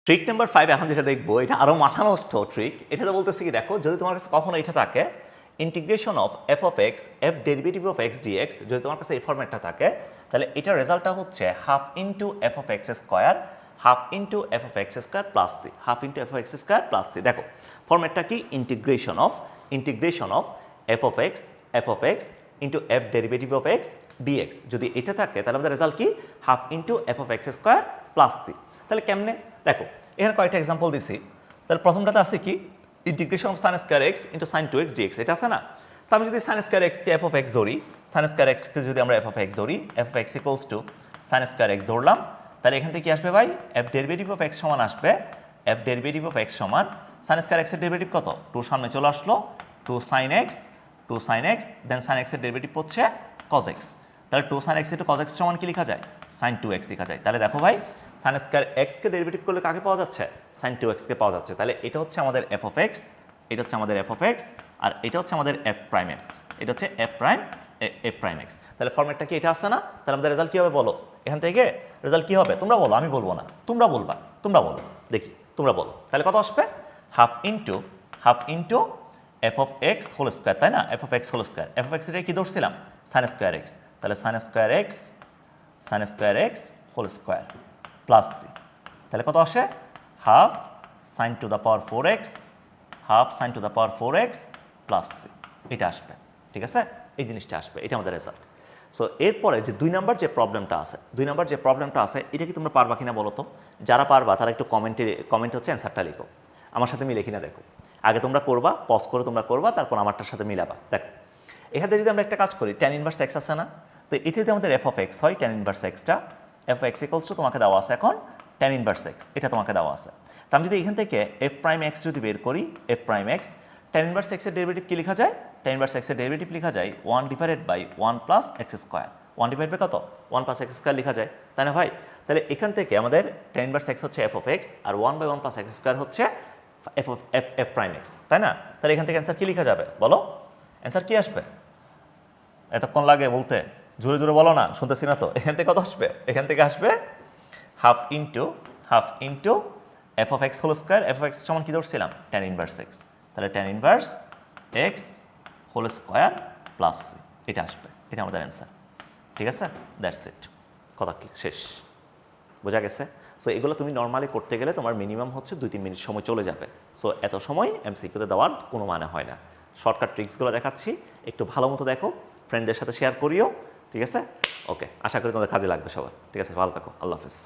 Trick number 5 এখন যেটা দেখবো এটা আরো মাথা নষ্ট ট্রিক। এটাতে বলতেছে কি দেখো, যদি তোমার কাছে কখনো এটা থাকে integration of F of X F derivative of X dx, যদি তোমার কাছে এই ফরম্যাটটা থাকে তাহলে এটার রেজাল্টটা হচ্ছে half into F of X square half into F of X square plus C, half into F of X square plus C. দেখো ফরম্যাটটা কি, integration of F of X into F derivative of X dx. যদি এটা থাকে তাহলে আমাদের result কি, half into F of X square plus C. তাহলে কেমনে দেখো, এখানে কয়েকটা এক্সাম্পল দিছি। তাহলে প্রথমটাতে আছে কি, integration of sine square X into sine 2x dx, এটা আছে না। তো আমি যদি সাইন স্কোয়ার এক্সকে এফ অফ এক্স ধরি, সাইন স্কোয়ার এক্সকে যদি আমরা এফ অফ এক্স ধরি, F of X equals to sine square X ধরলাম, তাহলে এখান থেকে কি আসবে ভাই, এফ ডেরিভেটিভ অফ এক্স সমান আসবে, এফ ডেরিভেটিভ অফ এক্স সমান সাইন স্কোয়ার এক্সের ডেরিভেটিভ কত, 2 সামনে চলে আসলো, 2 sin x দেন সাইন এক্সের ডেরিভেটিভ হচ্ছে cos x। তাহলে 2 sin x into cos x সমান কি লেখা যায়, sin 2x লেখা যায়। তাহলে দেখো ভাই, সাইন স্কোয়ার এক্সকে ডেরিভেটিভ করলে কাকে পাওয়া যাচ্ছে, sin 2x কে পাওয়া যাচ্ছে। তাহলে এটা হচ্ছে আমাদের এফ অফ এক্স, এটা হচ্ছে আমাদের এফ অফ এক্স, আর এটা হচ্ছে আমাদের এফ প্রাইম এক্স, এটা হচ্ছে এফ প্রাইম এক্স। তাহলে ফরম্যাটটা কি এটা আসছে না? তাহলে আমাদের রেজাল্ট কি হবে বলো, এখান থেকে রেজাল্ট কি হবে তোমরা বলো, আমি বলবো না, তোমরা বলবা, তোমরা বলো, দেখি তোমরা বলো। তাহলে কত আসবে, half into F of X whole square, তাই না, F of X whole square, F of X এটা কি ধরছিলাম, সাইন স্কোয়ার এক্স, তাহলে sine square X whole square plus C. তাহলে কত আসে, half sine to the power 4x, half sine to the power 4x plus C, এটা আসবে। ঠিক আছে, এই জিনিসটা আসবে, এটা আমাদের রেজাল্ট। সো এরপরে যে 2 নম্বর যে প্রবলেমটা আছে, এটা কি তোমরা পারবা কিনা বলো তো? যারা পারবা তারা একটু কমেন্টে হচ্ছে অ্যান্সারটা লিখো, আমার সাথে মিলে কিনা দেখো। আগে তোমরা করবা, পজ করে তোমরা করবা, তারপর আমারটার সাথে মিলাবা। দেখো এখানে যদি আমরা একটা কাজ করি, tan ইনভার্স এক্স আছে না, তো এটা যদি আমাদের এফ অফ এক্স হয়, tan inverse extra F x equals two তোমাকে দেওয়া আছে এখন tan ইনভার্স এক্স, এটা তোমাকে দেওয়া আছে। তো আমি যদি এখান থেকে এফ প্রাইম এক্স যদি বের করি, F prime x, tan inverse এক্সের ডেরিভেটিভ কি লেখা যায়, tan ইনভার্স এক্সের ডেরিভেটিভ লেখা যায় 1 divided by 1 plus X square, 1 divide by কত, 1 প্লাস এক্স স্কোয়ার লেখা যায়, তাই না ভাই? তাহলে এখান থেকে আমাদের tan ইনভার্স এক্স হচ্ছে এফ অফ এক্স, আর 1 বাই 1 প্লাস এক্স স্কোয়ার হচ্ছে এফ প্রাইম এক্স, তাই না? তাহলে এখান থেকে অ্যান্সার কি লেখা যাবে বলো, অ্যান্সার কি আসবে? এতক্ষণ লাগে বলতে, জোরে জোরে বলো না, শুনতেছি না তো। এখান থেকে কত আসবে, এখান থেকে আসবে half into F of X whole square, F of X সমান কি ধরছিলাম, tan ইনভার্স এক্স, তাহলে tan inverse X whole square plus C, এটা আসবে, এটা আমাদের অ্যান্সার। ঠিক আছে, দ্যাটস ইট, কথা কি শেষ, বোঝা গেছে? সো এগুলো তুমি নর্মালি করতে গেলে তোমার মিনিমাম হচ্ছে 2-3 মিনিট সময় চলে যাবে। সো এত সময় এমসিকিউতে দেওয়ার কোনো মানে হয় না। শর্টকাট ট্রিক্সগুলো দেখাচ্ছি, একটু ভালো মতো দেখো, ফ্রেন্ডদের সাথে শেয়ার করিও। ঠিক আছে, ওকে, আশা করি তোমাদের কাজে লাগবে সবার। ঠিক আছে, ভালো থাকো, আল্লাহ হাফেজ।